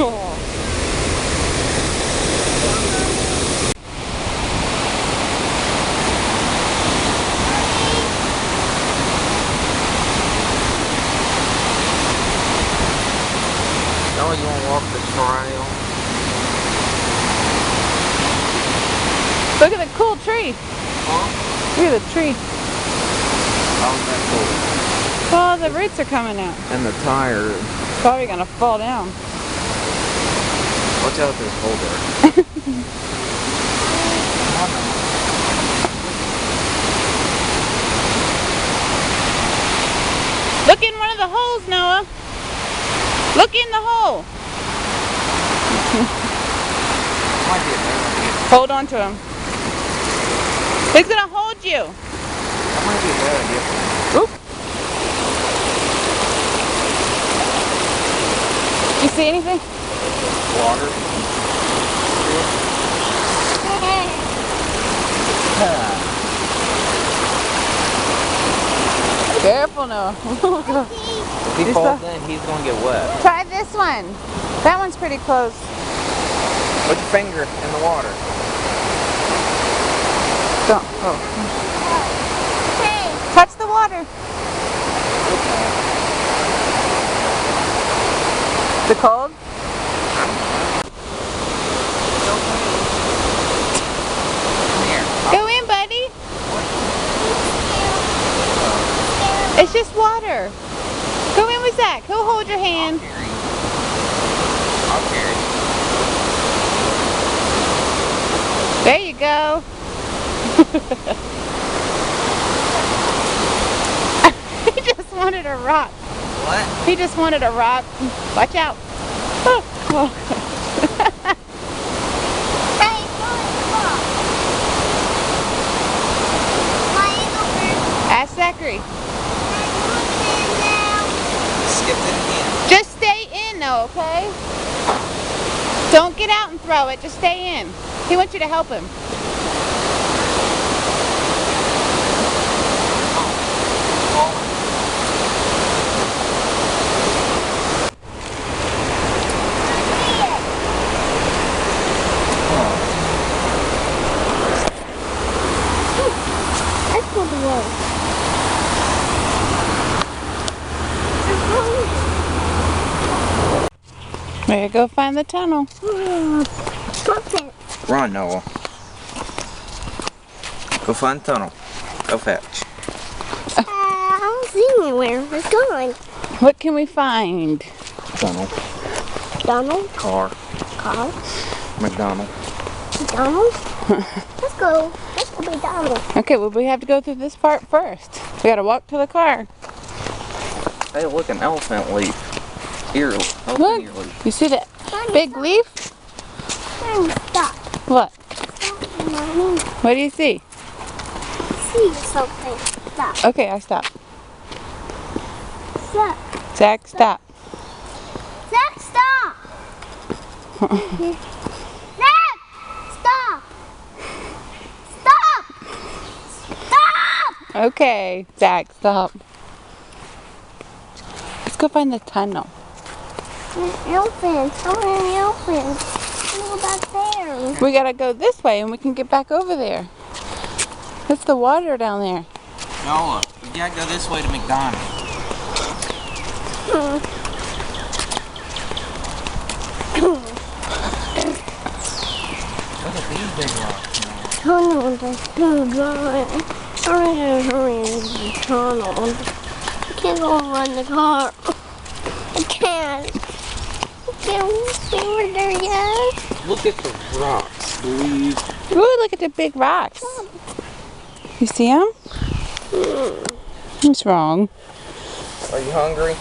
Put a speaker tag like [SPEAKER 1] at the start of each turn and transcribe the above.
[SPEAKER 1] Oh, you want to walk the trail?
[SPEAKER 2] Look at the cool tree.
[SPEAKER 1] Huh?
[SPEAKER 2] Look at the tree.
[SPEAKER 1] How's that cool?
[SPEAKER 2] Oh, the roots are coming out.
[SPEAKER 1] And the tire.
[SPEAKER 2] Probably gonna fall down.
[SPEAKER 1] Watch out, there's hole there.
[SPEAKER 2] Look in one of the holes, Noah. Look in the hole.
[SPEAKER 1] Might be a
[SPEAKER 2] Hold on to him. He's gonna hold you.
[SPEAKER 1] That might be a bad idea.
[SPEAKER 2] Oop. You see anything?
[SPEAKER 1] Water.
[SPEAKER 2] Careful, Noah.
[SPEAKER 1] If he falls in, he's going to get wet.
[SPEAKER 2] Try this one. That one's pretty close.
[SPEAKER 1] Put your finger in the water.
[SPEAKER 2] Don't. Oh. Touch the water. Is it cold? Go in, buddy. It's just water. Go in with Zach. He'll hold your hand.
[SPEAKER 1] I'll carry you.
[SPEAKER 2] There you go. He just wanted a rock.
[SPEAKER 1] What?
[SPEAKER 2] He just wanted a rock. Watch out. Ask Zachary.
[SPEAKER 1] Skipped it again.
[SPEAKER 2] Just stay in though, okay? Don't get out and throw it. Just stay in. He wants you to help him. There, go find the tunnel.
[SPEAKER 1] Run, Noah. Go find the tunnel. Go fetch.
[SPEAKER 3] I don't see anywhere. It's gone.
[SPEAKER 2] What can we find?
[SPEAKER 1] Tunnel.
[SPEAKER 3] Donald?
[SPEAKER 1] Car.
[SPEAKER 3] Car?
[SPEAKER 1] McDonald.
[SPEAKER 3] McDonald? Let's go. Let's go McDonald's.
[SPEAKER 2] Okay, well we have to go through this part first. We gotta walk to the car.
[SPEAKER 1] Hey, look, an elephant leaf. Ear. Elephant
[SPEAKER 2] Look,
[SPEAKER 1] ear leaf.
[SPEAKER 2] you see that big leaf?
[SPEAKER 3] Stop.
[SPEAKER 2] What?
[SPEAKER 3] Stop, Mommy.
[SPEAKER 2] What do you see?
[SPEAKER 3] See something. Stop.
[SPEAKER 2] Okay, I stop.
[SPEAKER 3] Stop.
[SPEAKER 2] Zach, stop.
[SPEAKER 3] Zach, stop. Zach, stop. Stop. Stop.
[SPEAKER 2] Okay, Zach, stop. Let's go find the tunnel.
[SPEAKER 3] Elephants. I want an elephant. Go back there.
[SPEAKER 2] We gotta go this way and we can get back over there. That's the water down there.
[SPEAKER 1] Noah, we gotta go this way to McDonald's. Look at these big rocks, Noah.
[SPEAKER 3] Tunnel, that's too dry. Hurry, hurry, the tunnel. I can't go run the car. I can't. I can't see where they're yet.
[SPEAKER 1] Look at the rocks, please.
[SPEAKER 2] Ooh, look at the big rocks. You see them? What's wrong?
[SPEAKER 1] Are you hungry?